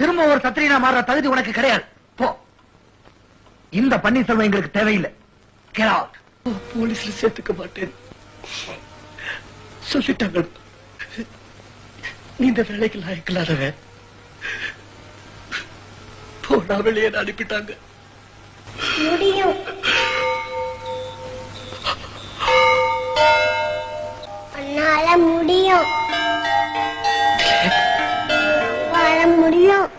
திரும்ப ஒரு சத்திரியனா மாற தகுதி உனக்கு கிடையாது. போ. இந்த பன்னீர்செல்வம் எங்களுக்கு தேவையில்லை. Get out. போலீஸ்ல சேர்த்துக்க மாட்டேன் சொல்லிட்டாங்க. நீ இந்த வேலைக்கு லாயக்கலாதவன். போனா வெளியே அனுப்பிட்டாங்க. முடியும். அண்ணால முடியும். வர முடியும்.